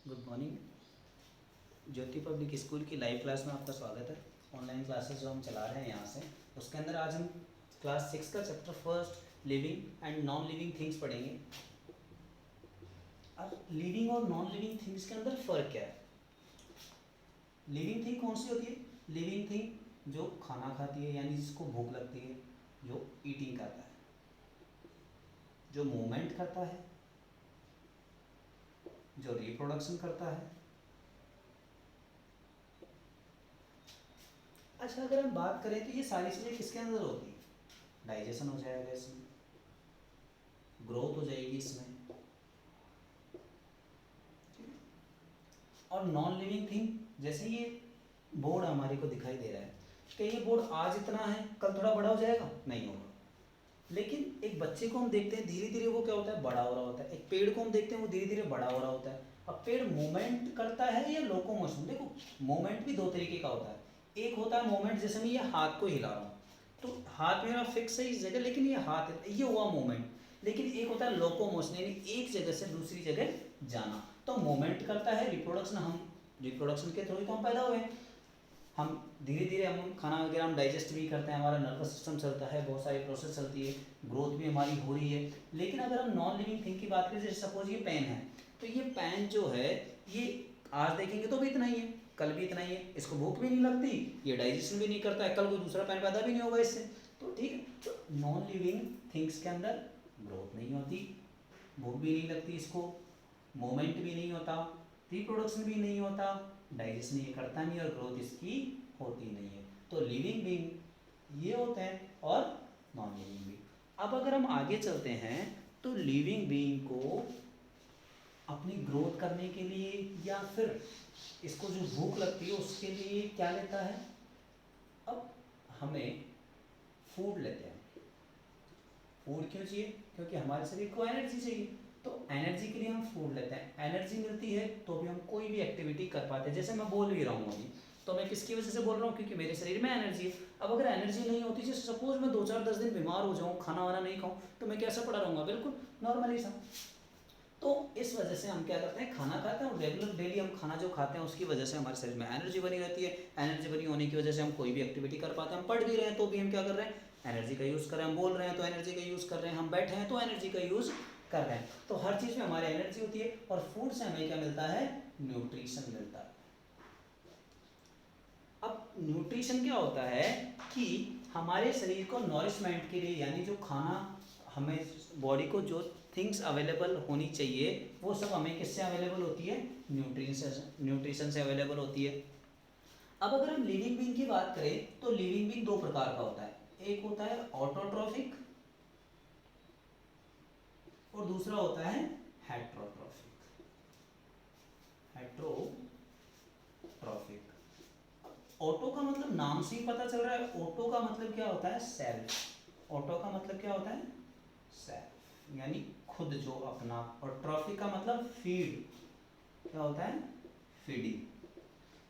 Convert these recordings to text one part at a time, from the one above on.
Good morning. Jyoti public school की live class में आपका स्वागत है। ऑनलाइन क्लासेस जो हम चला रहे हैं यहाँ से, उसके अंदर आज हम क्लास 6 का chapter first living and non living things पढ़ेंगे। अब लिविंग और नॉन लिविंग थिंग्स के अंदर फ़र्क क्या है? लिविंग थिंग कौन सी होती है? लिविंग थिंग जो खाना खाती है, यानी जिसको भूख लगती है, जो ईटिंग करता है, जो मूवमेंट करता है, जो रिप्रोडक्शन करता है। अच्छा, अगर हम बात करें तो ये सारी चीज़ें किसके अंदर होती है? डाइजेशन हो जाएगा इसमें, ग्रोथ हो जाएगी इसमें, और नॉन लिविंग थिंग जैसे ये बोर्ड हमारे को दिखाई दे रहा है कि ये बोर्ड आज इतना है, कल थोड़ा बड़ा हो जाएगा, नहीं होगा। लेकिन एक बच्चे को हम देखते हैं धीरे धीरे वो क्या होता है, बड़ा हो रहा होता है। एक पेड़ को हम देखते हैं वो धीरे धीरे बड़ा हो रहा होता है। अब पेड़ मूवमेंट करता है या लोकोमोशन? देखो, मूवमेंट भी दो तरीके का होता है। एक होता है मूवमेंट, जैसे मैं ये हाथ को हिला रहा हूँ तो हाथ मेरा फिक्स है इस जगह, लेकिन ये हाथ ये हुआ मूवमेंट। लेकिन एक होता है लोकोमोशन, यानी एक जगह से दूसरी जगह जाना। तो मूवमेंट करता है, रिप्रोडक्शन, हम रिप्रोडक्शन के थ्रू ही तो हम पैदा हुए हैं। हम धीरे धीरे हम खाना वगैरह हम डाइजेस्ट भी करते हैं, हमारा नर्वस सिस्टम चलता है, बहुत सारी प्रोसेस चलती है, ग्रोथ भी हमारी हो रही है। लेकिन अगर हम नॉन लिविंग थिंग की बात करें, जैसे सपोज ये पेन है, तो ये पेन जो है ये आज देखेंगे तो भी इतना ही है, कल भी इतना ही है, इसको भूख भी नहीं लगती, ये डाइजेशन भी नहीं करता है, कल कोई दूसरा पेन पैदा भी नहीं होगा इससे। तो ठीक है, तो नॉन लिविंग थिंग्स के अंदर ग्रोथ नहीं होती, भूख भी नहीं लगती इसको, मोमेंट भी नहीं होता, रिप्रोडक्शन भी नहीं होता, डाइजेशन ये करता नहीं, और ग्रोथ इसकी होती नहीं है। तो लिविंग बीइंग ये होते हैं और नॉन लिविंग बीइंग। अब अगर हम आगे चलते हैं तो लिविंग बीइंग को अपनी ग्रोथ करने के लिए या फिर इसको जो भूख लगती है उसके लिए क्या लेता है? अब हमें फूड लेते हैं। फूड क्यों चाहिए? क्योंकि हमारे शरीर को एनर्जी चाहिए, तो एनर्जी के लिए हम फूड लेते हैं। एनर्जी मिलती है तो भी हम कोई भी एक्टिविटी कर पाते हैं। जैसे मैं बोल भी रहा हूँ अभी, तो मैं किसकी वजह से बोल रहा हूँ? क्योंकि मेरे शरीर में एनर्जी है। अब अगर एनर्जी नहीं होती, जैसे सपोज मैं 2-4-10 दिन बीमार हो जाऊँ, खाना वाना नहीं खाऊँ, तो मैं कैसा पड़ा रहूँगा? बिल्कुल नॉर्मली सा। तो इस वजह से हम क्या करते हैं, खाना खाते हैं, और रेगुलर डेली हम खाना जो खाते हैं उसकी वजह से हमारे शरीर में एनर्जी बनी रहती है। एनर्जी बनी होने की वजह से हम कोई भी एक्टिविटी कर पाते हैं। हम पढ़ भी रहे हैं तो भी हम क्या कर रहे हैं? एनर्जी का यूज़ कर रहे हैं। हम बोल रहे हैं तो एनर्जी का यूज़ कर रहे हैं। हम बैठे हैं तो एनर्जी का यूज़ कर रहे हैं। तो हर चीज़ में हमारी एनर्जी होती है, और फूड से हमें क्या मिलता है? न्यूट्रिशन मिलता है। अब न्यूट्रिशन क्या होता है कि हमारे शरीर को नॉरिशमेंट के लिए, यानी जो खाना हमें बॉडी को जो थिंग्स अवेलेबल होनी चाहिए वो सब हमें किससे अवेलेबल होती है? न्यूट्रिशन से अवेलेबल होती है। अब अगर हम लिविंग बीइंग की बात करें तो लिविंग बीइंग दो प्रकार का होता है। एक होता है ऑटोट्रॉफिक और दूसरा होता है हेट्रोट्रॉफिक। हेट्रोट्रॉफिक, ऑटो का मतलब नाम से ही पता चल रहा है। ऑटो का मतलब क्या होता है? सेल्फ। ऑटो का मतलब क्या होता है? सेल्फ, यानी खुद, जो अपना। और ट्रॉफिक का मतलब फीड। क्या होता है? फीडिंग,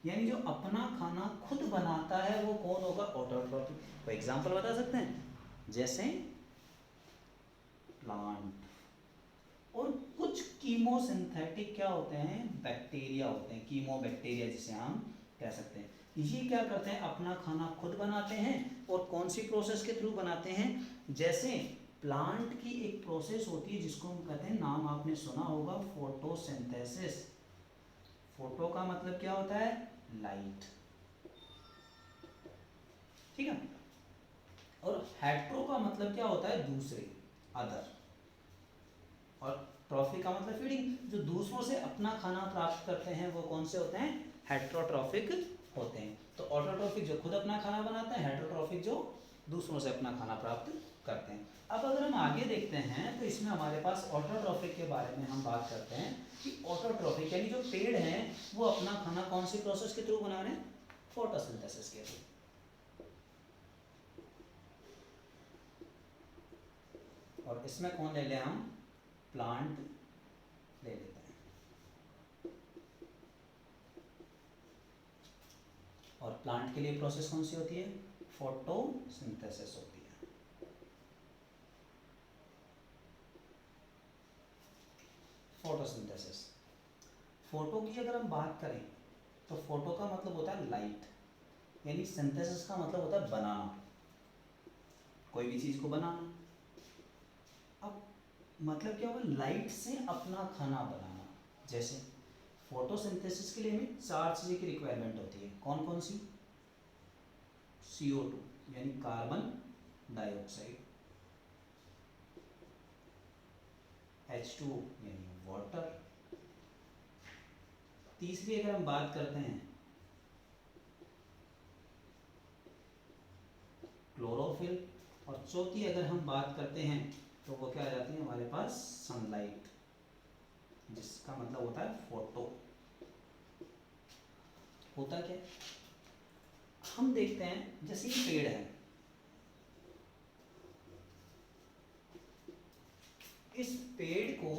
यानी जो अपना खाना खुद बनाता है वो कौन होगा? ऑटोट्रॉफिक। कोई एग्जांपल बता सकते हैं? जैसे प्लांट। और कुछ कीमोसिंथेटिक क्या होते हैं? बैक्टीरिया होते हैं, कीमो बैक्टीरिया जिसे हम कह सकते हैं। ये क्या करते हैं? अपना खाना खुद बनाते हैं। और कौन सी प्रोसेस के थ्रू बनाते हैं? जैसे प्लांट की एक प्रोसेस होती है जिसको हम कहते हैं, नाम आपने सुना होगा, फोटोसिंथेसिस। फोटो का मतलब क्या होता है? लाइट। ठीक है। और हेट्रो का मतलब क्या होता है? दूसरे, अदर। और ट्रॉफिक का मतलब फीडिंग। जो दूसरों से अपना खाना प्राप्त करते हैं वो कौन से होते हैं? हेट्रोट्रॉफिक होते हैं। तो ऑटोट्रॉफिक जो खुद अपना खाना बनाते हैं, हेट्रोट्रॉफिक जो दूसरों से अपना खाना प्राप्त करते हैं। अब अगर हम आगे देखते हैं तो इसमें हमारे पास ऑटोट्रॉफिक के बारे में हम बात करते हैं कि ऑटोट्रॉफिक यानी जो पेड़ हैं वो अपना खाना कौन सी प्रोसेस के थ्रू बना रहे हैं? फोटोसिंथेसिस के थ्रू। और इसमें कौन ले लें हम? प्लांट ले लेते हैं। और प्लांट के लिए प्रोसेस कौन सी होती है? फोटोसिंथेसिस होती है। फोटोसिंथेसिस। फोटो की अगर हम बात करें तो फोटो का मतलब होता है लाइट, यानी सिंथेसिस का मतलब होता है बनाना, कोई भी चीज़ को बनाना। अब मतलब क्या हुआ, लाइट से अपना खाना बनाना। जैसे फोटोसिंथेसिस के लिए हमें 4 चीज़ें की रिक्वायरमेंट होती है, कौन कौन सी? CO2 यानी कार्बन डाइऑक्साइड, H2O यानी वाटर, तीसरी अगर हम बात करते हैं क्लोरोफिल, और चौथी अगर हम बात करते हैं तो वो क्या आ जाती है हमारे पास, सनलाइट, जिसका मतलब होता है फोटो। होता क्या है, हम देखते हैं जैसे ये पेड़ है, इस पेड़ को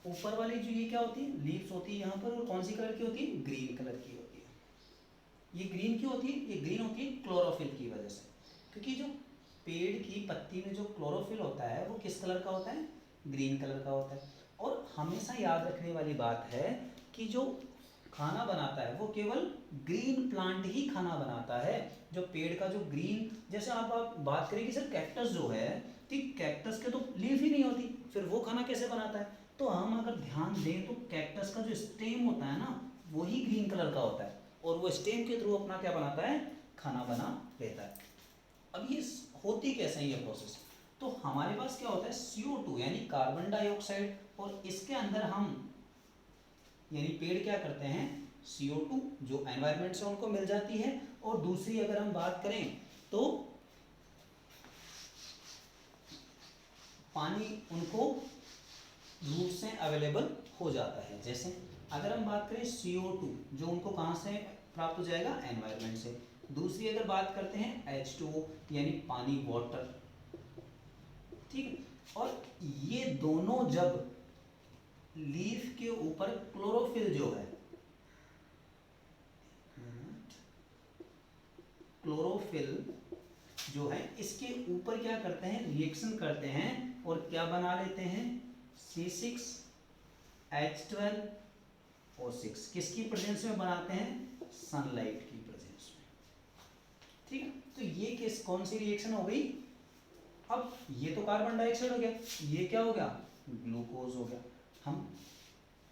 ऊपर वाली जो ये क्या होती है, लीव्स होती है यहाँ पर, और कौन सी कलर की होती है, ग्रीन कलर की होती है। ये ग्रीन क्यों होती है, ये ग्रीन होती है क्लोरोफिल की वजह से, क्योंकि जो पेड़ की पत्ती में जो क्लोरोफिल होता है वो किस कलर का होता है, ग्रीन कलर का होता है। और हमेशा याद रखने वाली बात है कि जो खाना बनाता है वो केवल ग्रीन प्लांट ही खाना बनाता है, जो पेड़ का जो ग्रीन, जैसे आप बात करें कि सर कैक्टस जो है, ठीक, कैक्टस के तो लीफ ही नहीं होती, फिर वो खाना कैसे बनाता है? तो हम अगर ध्यान दें तो कैक्टस का जो स्टेम होता है ना, वही ग्रीन कलर का होता है, और वो स्टेम के थ्रू अपना क्या बनाता है, खाना बना लेता है। अब ये होती कैसे है ये प्रोसेस? तो हमारे पास क्या होता है, CO2 यानी कार्बन डाइऑक्साइड, और इसके अंदर हम यानी पेड़ क्या करते हैं, CO2 जो एनवायरनमेंट से उनको मिल जाती है, और दूसरी अगर हम बात करें तो पानी उनको रूट से अवेलेबल हो जाता है। जैसे अगर हम बात करें CO2 जो उनको कहाँ से प्राप्त हो जाएगा, एनवायरनमेंट से। दूसरी अगर बात करते हैं H2O यानी पानी, वाटर, ठीक। और ये दोनों जब लीफ के ऊपर क्लोरोफिल जो है, क्लोरोफिल जो है इसके ऊपर क्या करते हैं, रिएक्शन करते हैं और क्या बना लेते हैं, C6H12O6, किसकी प्रेजेंस में बनाते हैं, सनलाइट की प्रेजेंस में, ठीक है। तो ये किस कौन सी रिएक्शन हो गई, अब ये तो कार्बन डाइऑक्साइड हो गया, ये क्या हो गया, ग्लूकोज हो गया। हम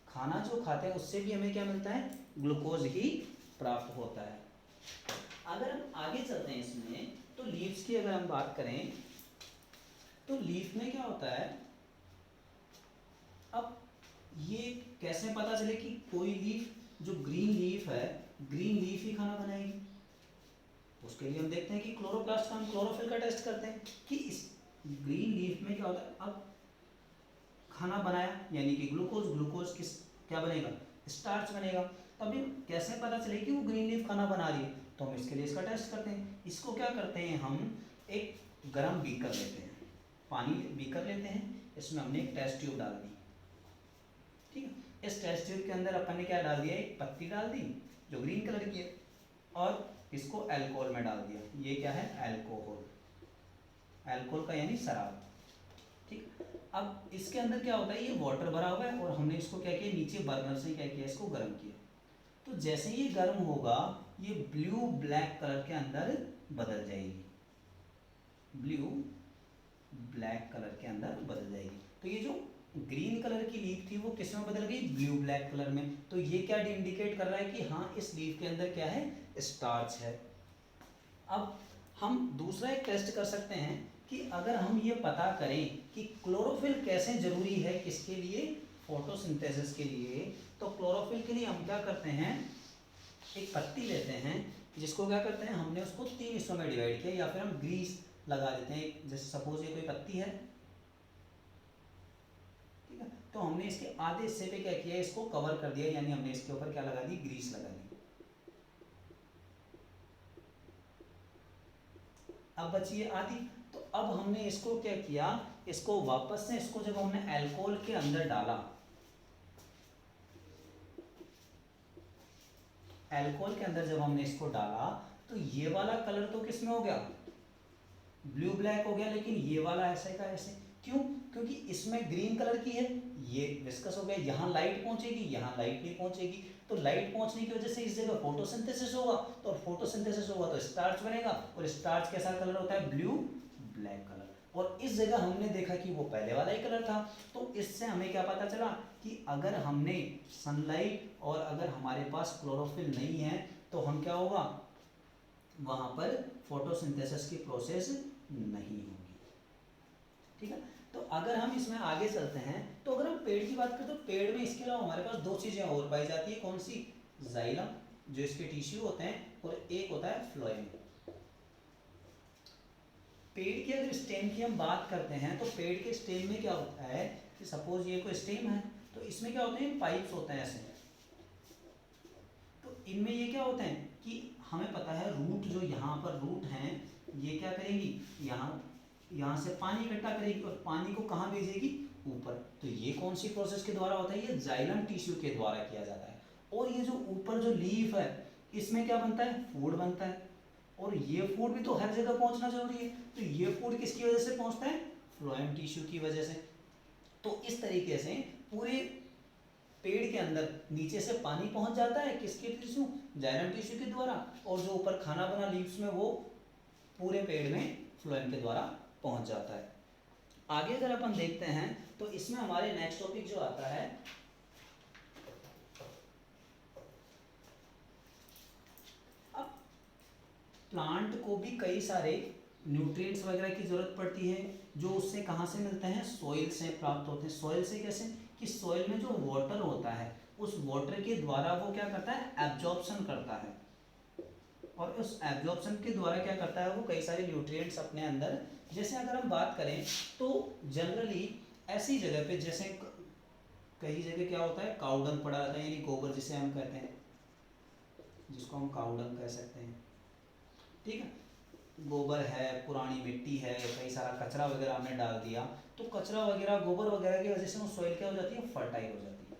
खाना जो खाते हैं उससे भी हमें क्या मिलता है, ग्लूकोज ही प्राप्त होता है। अगर हम आगे चलते हैं इसमें, तो लीव्स की अगर हम बात करें तो लीफ में क्या होता है, अब ये कैसे पता चले कि कोई लीफ जो ग्रीन लीफ है, ग्रीन लीफ ही खाना बनाएगी? उसके लिए हम देखते हैं कि क्लोरोप्लास्ट का हम क्लोरोफिल का टेस्ट करते हैं कि इस ग्रीन लीफ में क्या होता है। अब खाना बनाया यानी कि ग्लूकोज, ग्लूकोज किस क्या बनेगा, स्टार्च बनेगा। तभी कैसे पता चले कि वो ग्रीन लीफ खाना बना रही है, तो हम इसके लिए इसका टेस्ट करते हैं। इसको क्या करते हैं, हम एक गर्म बीकर लेते हैं, पानी बीकर लेते हैं, इसमें हमने एक टेस्ट ट्यूब डाल दी, ठीक है। इस टेस्ट ट्यूब के अंदर अपन ने क्या डाल दिया, एक पत्ती डाल दी जो ग्रीन कलर की है, और इसको अल्कोहल में डाल दिया। ये क्या है, अल्कोहल, अल्कोहल का यानी शराब, ठीक। अब इसके अंदर क्या होता है, ये वाटर भरा हुआ है, और हमने इसको क्या किया, नीचे बर्नर से क्या किया, इसको गर्म किया। तो जैसे ये गर्म होगा, ये ब्लू ब्लैक कलर के अंदर बदल जाएगी, ब्लू ब्लैक कलर के अंदर बदल जाएगी। तो ये जो ग्रीन कलर की लीफ थी वो किस में बदल गई, ब्लू ब्लैक कलर में। तो ये क्या इंडिकेट कर रहा है कि हाँ इस लीफ के अंदर क्या है, स्टार्च है। अब हम दूसरा एक टेस्ट कर सकते हैं कि अगर हम ये पता करें कि क्लोरोफिल कैसे जरूरी है किसके लिए, फोटोसिंथेसिस के लिए, तो क्लोरोफिल के लिए हम क्या करते हैं, एक पत्ती लेते हैं, जिसको क्या करते हैं, हमने उसको 3 हिस्सों में डिवाइड किया, या फिर हम ग्रीस लगा देते हैं। जैसे सपोज ये कोई पत्ती है, ठीक है, तो हमने इसके आधे हिस्से पे क्या किया, इसको कवर कर दिया, यानी हमने इसके ऊपर क्या लगा दी, ग्रीस लगा दी। अब बची है आधी, तो अब हमने इसको क्या किया, इसको वापस से, इसको जब हमने अल्कोहल के अंदर डाला, अल्कोहल के अंदर जब हमने इसको डाला, तो ये वाला कलर तो किस में हो गया, ब्लू ब्लैक हो गया, लेकिन ये वाला ऐसे का ऐसे, क्यों, क्योंकि इसमें ग्रीन कलर की है, ये विस्कस हो गया, यहाँ लाइट पहुंचेगी, यहाँ लाइट नहीं पहुंचेगी, तो लाइट पहुंचने की वजह से इस जगह फोटोसिंथेसिस होगा, तो फोटोसिंथेसिस होगा तो स्टार्च बनेगा, और स्टार्च कैसा कलर होता है, ब्लू ब्लैक कलर। और इस जगह हमने देखा कि वो पहले वाला ही कलर था, तो इससे हमें क्या पता चला कि अगर हमने सनलाइट और अगर हमारे पास क्लोरोफिल नहीं है तो हम क्या होगा, वहां पर फोटोसिंथेसिस की प्रोसेस नहीं होगी। ठीक है, तो अगर हम इसमें आगे चलते हैं तो अगर हम पेड़ की बात करें तो पेड़ में इसके अलावा हमारे पास दो चीजें और पाई जाती है, कौन सी, जाइलम जो इसके टिश्यू होते हैं, और एक होता है फ्लोएम। पेड़ की अगर स्टेम की हम बात करते हैं तो पेड़ के स्टेम में क्या होता है कि सपोज ये कोई स्टेम है, तो इसमें क्या होते हैं, पाइप्स होते हैं ऐसे, तो इनमें ये क्या होते हैं कि हमें पता है रूट जो यहाँ पर रूट हैं ये क्या करेंगी, यहाँ से पानी इकट्ठा करेगी और पानी को कहाँ भेजेगी, ऊपर। तो ये कौन सी प्रोसेस के द्वारा होता है, ये जाइलम टिश्यू के द्वारा किया जाता है। और ये जो ऊपर जो लीफ है इसमें क्या बनता है, फूड बनता है, और ये फूड भी तो हर जगह पहुंचना जरूरी है, तो ये फूड किसकी वजह से पहुंचता है, फ्लोएम टिश्यू की वजह से। तो इस तरीके से पूरे पेड़ के अंदर नीचे से पानी पहुंच जाता है किसके टिश्यू, जाइलम टिश्यू के द्वारा, और जो ऊपर खाना बना लीव्स में वो पूरे पेड़ में फ्लोएम के द्वारा पहुंच जाता है। आगे अगर अपन देखते हैं तो इसमें हमारे नेक्स्ट टॉपिक जो आता है, अब प्लांट को भी कई सारे न्यूट्रिएंट्स वगैरह की जरूरत पड़ती है, जो उससे कहाँ से मिलते हैं, सॉइल से प्राप्त होते हैं। सॉइल से कैसे, कि सॉइल में जो वाटर होता है उस वाटर के द्वारा वो क्या करता है, एब्जॉर्प्शन करता है, और उस एब्जॉर्प्शन के द्वारा क्या करता है, वो कई सारे न्यूट्रिएंट्स अपने अंदर, जैसे अगर हम बात करें तो जनरली ऐसी जगह पे, जैसे कई जगह क्या होता है, काउडंग पड़ा रहता है, यानी गोबर जिसे हम कहते हैं, जिसको हम काउडंग कह सकते हैं। ठीक है, गोबर है, पुरानी मिट्टी है, कई सारा कचरा वगैरह हमने डाल दिया, तो कचरा वगैरह गोबर वगैरह की वजह से वो सॉइल क्या हो जाती है, फर्टाइल हो जाती है,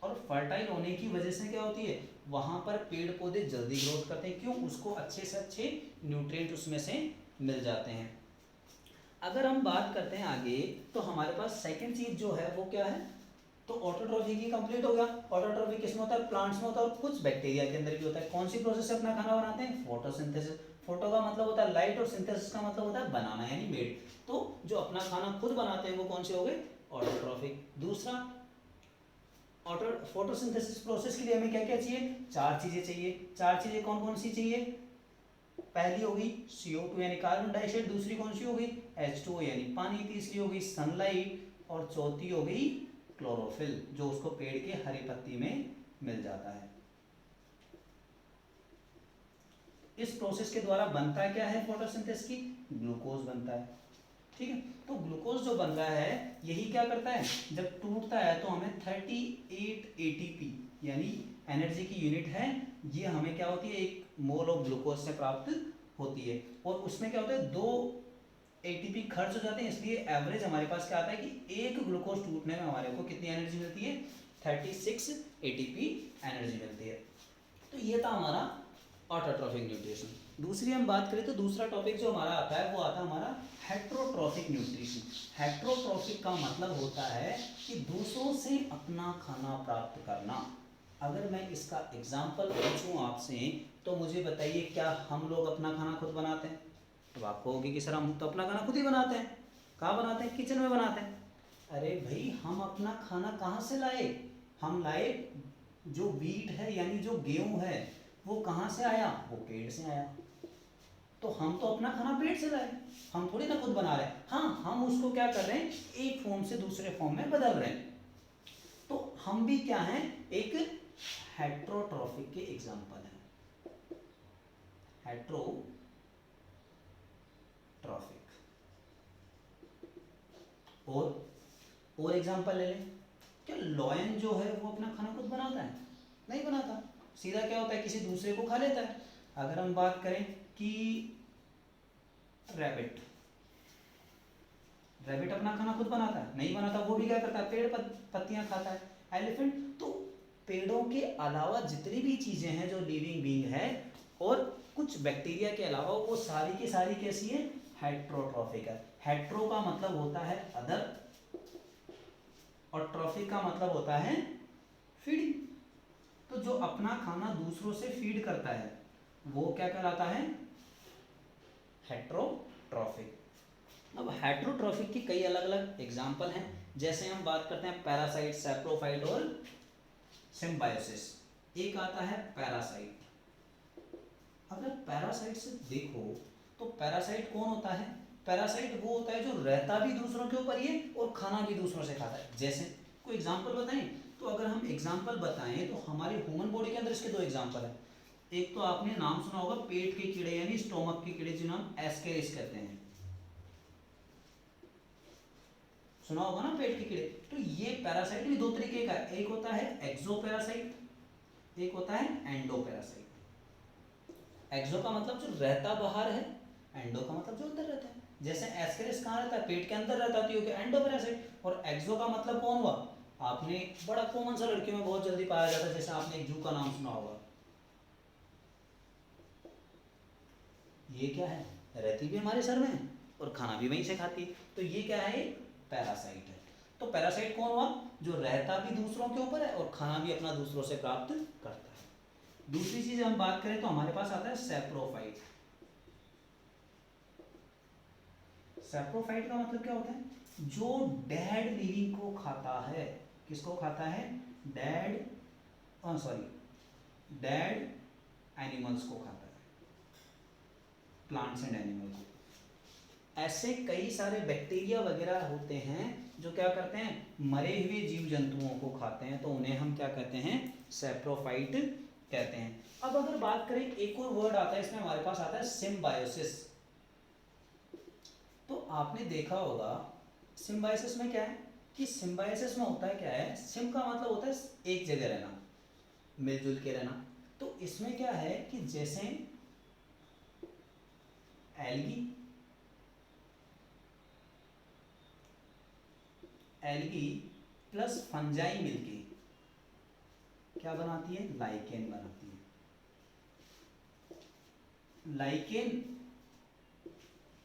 और फर्टाइल होने की वजह से क्या होती है, वहां पर पेड़ पौधे जल्दी ग्रोथ करते हैं, क्यों, उसको अच्छे से अच्छे न्यूट्रिएंट उसमें से मिल जाते हैं। अगर हम बात करते हैं आगे तो हमारे पास सेकंड चीज जो है वो क्या है, तो ऑटोट्रॉफी की कंप्लीट हो गया। ऑटोट्रॉफी किसमें होता है, प्लांट्स में होता है, और कुछ बैक्टीरिया के अंदर भी होता है। कौन सी प्रोसेस से अपना खाना बनाते हैं, फोटोसिंथेसिस। फोटो का मतलब होता है लाइट, और सिंथेसिस का मतलब होता है बनाना यानी मेड। तो जो अपना खाना खुद बनाते हैं वो कौन से हो गए, ऑटोट्रॉफिक। दूसरा, ऑटो फोटोसिंथेसिस प्रोसेस के लिए हमें क्या क्या चाहिए, चार चीजें चाहिए। चार चीजें कौन कौन सी चाहिए, पहली होगी CO2 यानी कार्बन डाइऑक्साइड, दूसरी कौन सी होगी, H2O यानी पानी, तीसरी होगी सनलाइट, और चौथी हो गई क्लोरोफिल, जो उसको पेड़ के हरी पत्ती में मिल जाता है। इस प्रोसेस के द्वारा बनता क्या है फोटोसिंथेसिस की, ग्लूकोज बनता है। ठीक है, तो ग्लूकोज जो बन रहा है यही क्या करता है, जब टूटता है तो हमें 38 ATP यानी एनर्जी की यूनिट है, ये हमें क्या होती है, एक मोल ऑफ ग्लूकोज से प्राप्त होती है। और उसमें क्या होता है, 2 ATP खर्च हो जाते हैं, इसलिए एवरेज हमारे पास क्या आता है कि एक ग्लूकोज टूटने में हमारे को कितनी एनर्जी मिलती है, 36 ATP एनर्जी मिलती है। तो ये था हमारा ऑटोट्रॉफिक न्यूट्रिशन। दूसरी हम बात करें तो दूसरा टॉपिक जो हमारा आता है वो आता है हमारा हेट्रोट्रॉफिक न्यूट्रिशन। हेट्रोट्रॉफिक का मतलब होता है कि दूसरों से अपना खाना प्राप्त करना। अगर मैं इसका एग्जाम्पल पूछूं आपसे तो मुझे बताइए, क्या हम लोग अपना खाना खुद बनाते हैं? तो आप कहोगे कि सर हम तो अपना खाना खुद ही बनाते हैं। कहाँ बनाते हैं? किचन में बनाते हैं। अरे भाई, हम अपना खाना कहाँ से लाए? हम लाए जो वीट है यानी जो गेहूं है वो कहाँ से आया? वो पेड़ से आया। तो हम तो अपना खाना पेड़ से लाए, हम थोड़ी ना खुद बना रहे हैं। हाँ, हम उसको क्या कर रहे हैं, एक फॉर्म से दूसरे फॉर्म में बदल रहे हैं। तो हम भी क्या हैं, एक हेट्रोट्रॉफिक के एग्जाम्पल हैं। हेट्रोट्रॉफिक। और एग्जाम्पल ले लें, क्या लॉयन जो है वो अपना खाना खुद बनाता है? नहीं बनाता। सीधा क्या होता है, किसी दूसरे को खा लेता है। अगर हम बात करें कि रैबिट अपना खाना खुद बनाता है? नहीं बनाता। वो भी क्या करता है, पेड़ पत्तियां खाता है। एलिफेंट। तो पेड़ों के अलावा जितनी भी चीजें हैं जो लिविंग बीइंग है और कुछ बैक्टीरिया के अलावा, वो सारी की सारी कैसी है, हेट्रोट्रॉफिक है। हेट्रो का मतलब होता है अदर, और ट्रॉफिक का मतलब होता है फीडिंग। तो जो अपना खाना दूसरों से फीड करता है वो क्या कहलाता है? हेट्रोट्रॉफिक। अब हेट्रोट्रॉफिक की कई अलग अलग एग्जाम्पल हैं। जैसे हम बात करते हैं पैरासाइट, सैप्रोफाइट और सिम्बायोसिस। एक आता है पैरासाइट। अगर पैरासाइट से देखो तो पैरासाइट कौन होता है? पैरासाइट वो होता है जो रहता भी दूसरों के ऊपर ही है और खाना भी दूसरों से खाता है। जैसे कोई एग्जांपल बताएं? तो अगर हम एग्जांपल बताएं तो हमारी ह्यूमन बॉडी के अंदर इसके दो एग्जांपल है। एक तो आपने नाम सुना होगा पेट के कीड़े यानी स्टोमक के कीड़े, जिन्हें हम एस्केरिस कहते हैं। सुना होगा ना पेट के कीड़े। तो ये पैरासाइट भी दो तरीके का है, एक होता है एक्सोपैरासाइट, एक होता है एंडोपैरासाइट। एक्सो का मतलब जो रहता बाहर है, एंडो का मतलब जो अंदर रहता है। जैसे एस्केरिस कहाँ रहता है? पेट के अंदर रहता है, तो एंडोपैरासाइट। और एक्सो का मतलब कौन हुआ? आपने बड़ा कॉमन सा लड़कियों में बहुत जल्दी पाया जाता है, जैसे आपने एक जू का नाम सुना होगा। ये क्या है? रहती भी हमारे सर में और खाना भी वहीं से खाती है। तो ये क्या है? पैरासाइट है। तो पैरासाइट कौन हुआ? जो रहता भी दूसरों के ऊपर है और खाना भी अपना दूसरों से प्राप्त करता है। दूसरी चीज हम बात करें तो हमारे पास आता है सैप्रोफाइट। सैप्रोफाइट का मतलब क्या होता है? जो डेड लिविंग को खाता है। किसको खाता है? डेड डेड एनिमल्स को खाता है, प्लांट्स एंड एनिमल को। ऐसे कई सारे बैक्टीरिया वगैरह होते हैं जो क्या करते हैं? मरे हुए जीव जंतुओं को खाते हैं, तो उन्हें हम क्या कहते हैं? सैप्रोफाइट कहते हैं। अब अगर बात करें, एक और वर्ड आता है इसमें हमारे पास आता है सिम्बायोसिस। तो आपने देखा होगा सिम्बायोसिस में क्या है कि सिम्बायोसिस में होता है क्या है? सिम का मतलब होता है एक जगह रहना, मिलजुल के रहना। तो इसमें क्या है कि जैसे एल्गी प्लस फंजाई मिलके क्या बनाती है? लाइकेन बनाती है। लाइकेन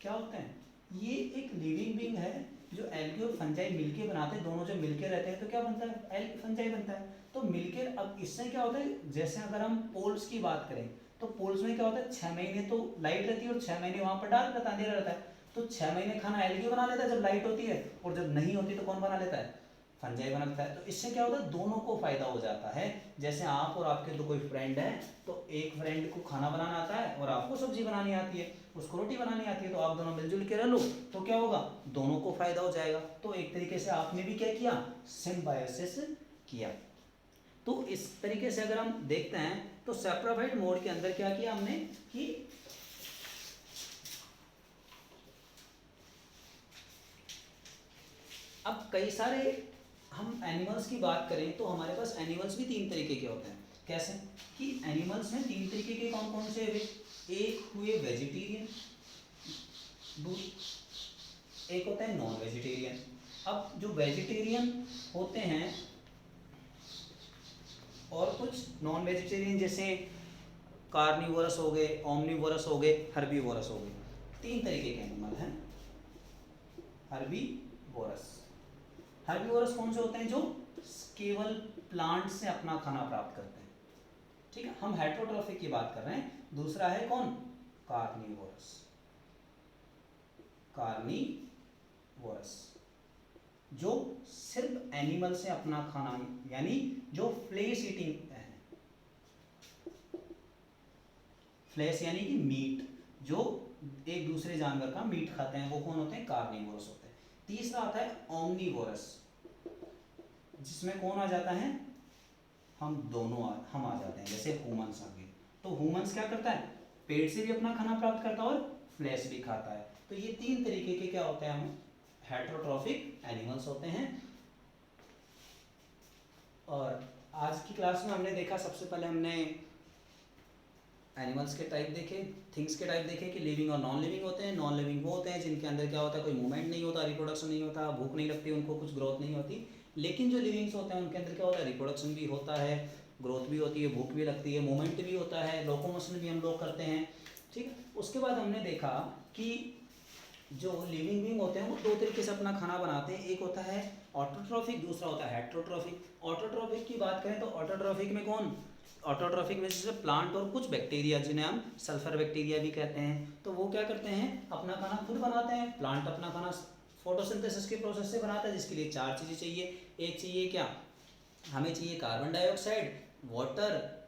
क्या होते हैं? ये एक लिविंग बीइंग है जो एल्गी और फंजाई मिलके बनाते हैं। दोनों जब मिलके रहते हैं तो क्या बनता है? एल्गी फंजाई बनता है। तो मिलके, अब इससे क्या होता है? जैसे अगर हम पोल्स की बात करें तो पोल्स में क्या होता है? 6 महीने तो लाइट रहती है और 6 महीने वहां पर डार्क रहता है, अंधेरा रहता है। तो 6 महीने खाना एल्गी बना लेता है जब लाइट होती है, और जब नहीं होती तो कौन बना लेता है? फंजाई बना लेता है। तो इससे क्या होता है? दोनों को फायदा हो जाता है। जैसे आप और आपके तो कोई फ्रेंड है, तो एक फ्रेंड को खाना बनाना आता है और आपको सब्जी बनानी आती है, उसको रोटी बनानी आती है, तो आप दोनों मिलजुल के रह लो, तो क्या होगा? दोनों को फायदा हो जाएगा। तो एक तरीके से आपने भी क्या किया? सिम्बायोसिस किया। तो इस तरीके से अगर हम देखते हैं तो सैप्रोफाइट मोड के अंदर क्या किया हमने कि अब कई सारे हम एनिमल्स की बात करें तो हमारे पास एनिमल्स भी 3 तरीके के होते हैं। कैसे? कि एनिमल्स में 3 तरीके के कौन कौन से हुए? एक हुए वेजिटेरियन, एक होता है नॉन वेजिटेरियन। अब जो वेजिटेरियन होते हैं और कुछ नॉन वेजिटेरियन, जैसे कार्निवोरस हो गए, ओमनिवोरस हो गए, हर्बीवोरस हो गए। 3 तरीके के एनिमल हैं। हर्बीवोरस कौन से होते हैं? जो केवल प्लांट से अपना खाना प्राप्त करते हैं। ठीक है, हम हेट्रोट्रॉफिक की बात कर रहे हैं। दूसरा है कौन? कार्निवोरस जो सिर्फ एनिमल से अपना खाना, यानी जो फ्लेश ईटिंग है, फ्लेश यानी कि मीट, जो एक दूसरे जानवर का मीट खाते हैं, वो कौन होते हैं? कार्निवोरस होते हैं। तीसरा आता है ओमनिवोरस, जिसमें कौन आ जाता है? हम आ जाते हैं, जैसे ह्यूमंस आ गए। तो ह्यूमंस क्या करता है? पेट से भी अपना खाना प्राप्त करता है और फ्लैश भी खाता है। तो ये 3 तरीके के क्या होते हैं? हम हेट्रोट्रॉफिक एनिमल्स होते हैं। और आज की क्लास में हमने देखा, सबसे पहले हमने एनिमल्स के टाइप देखे, थिंग्स के टाइप देखे कि लिविंग और नॉन लिविंग होते हैं। नॉन लिविंग वो होते हैं जिनके अंदर क्या होता है? कोई मूवमेंट नहीं होता, रिप्रोडक्शन नहीं होता, भूख नहीं लगती उनको, कुछ ग्रोथ नहीं होती। लेकिन जो लिविंग्स होते हैं उनके अंदर क्या होता है? रिप्रोडक्शन भी होता है, ग्रोथ भी होती है, भूख भी लगती है, मूवमेंट भी होता है, लोकोमोशन भी हम लोग करते हैं। ठीक है, उसके बाद हमने देखा कि जो लिविंग बीइंग होते हैं वो 2 तरीके से अपना खाना बनाते हैं। एक होता है ऑटोट्रॉफिक, दूसरा होता है हेट्रोट्रॉफिक। ऑटोट्रॉफिक की बात करें तो ऑटोट्रॉफिक में कौन, ऑटोट्रॉफिक में जैसे प्लांट और कुछ बैक्टीरिया जिन्हें हम सल्फर बैक्टीरिया भी कहते हैं, तो वो क्या करते हैं, अपना खाना खुद बनाते हैं। प्लांट अपना खाना फोटोसिंथेसिस के प्रोसेस से बनाता है, जिसके लिए 4 चीज़ें चाहिए। एक चाहिए क्या, हमें चाहिए कार्बन डाइऑक्साइड, वाटर,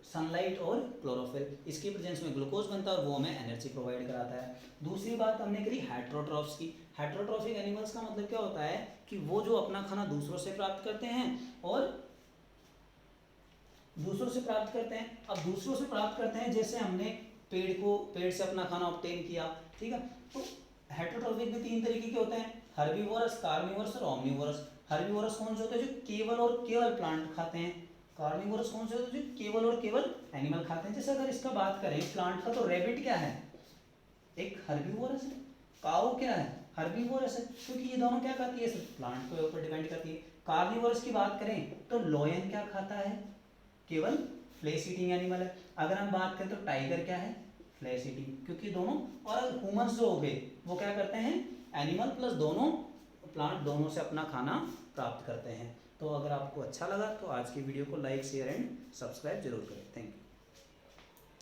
सनलाइट और क्लोरोफिल। इसकी प्रेजेंस में ग्लूकोज बनता है और वो हमें एनर्जी प्रोवाइड कराता है। दूसरी बात हमने करी हेट्रोट्रॉफ्स की। हेट्रोट्रॉफिक एनिमल्स का मतलब क्या होता है कि वो जो अपना खाना दूसरों से प्राप्त करते हैं और दूसरों से प्राप्त करते हैं। अब दूसरों से प्राप्त करते हैं, जैसे हमने पेड़ से अपना खाना ऑब्टेन किया, ठीक है। तो हेट्रोट्रॉफिक में 3 तरीके के होते हैं, हर्बीवोरस, कार्निवोरस और ओमनीवोरस। हर्बीवोरस कौन से होते हैं, जो केवल और केवल प्लांट खाते हैं। कार्निवोरस कौन से होते हैं, जो केवल और केवल एनिमल खाते हैं। जैसे अगर इसका बात करें प्लांट का, तो रैबिट क्या है, एक हर्बीवोरस है। काऊ क्या है, हर्बीवोरस है, क्योंकि ये दोनों क्या खाती है, सिर्फ प्लांट के ऊपर डिपेंड करती है। कार्निवोरस की बात करें तो लॉयन क्या खाता है, केवल फ्लेश ईटिंग एनिमल है। अगर हम बात करें तो टाइगर क्या है, फ्लेश ईटिंग, क्योंकि दोनों, और ह्यूमंस जो हो गए वो क्या करते हैं, एनिमल प्लस दोनों प्लांट, दोनों से अपना खाना प्राप्त करते हैं। तो अगर आपको अच्छा लगा तो आज की वीडियो को लाइक, शेयर एंड सब्सक्राइब जरूर करें। Thank you.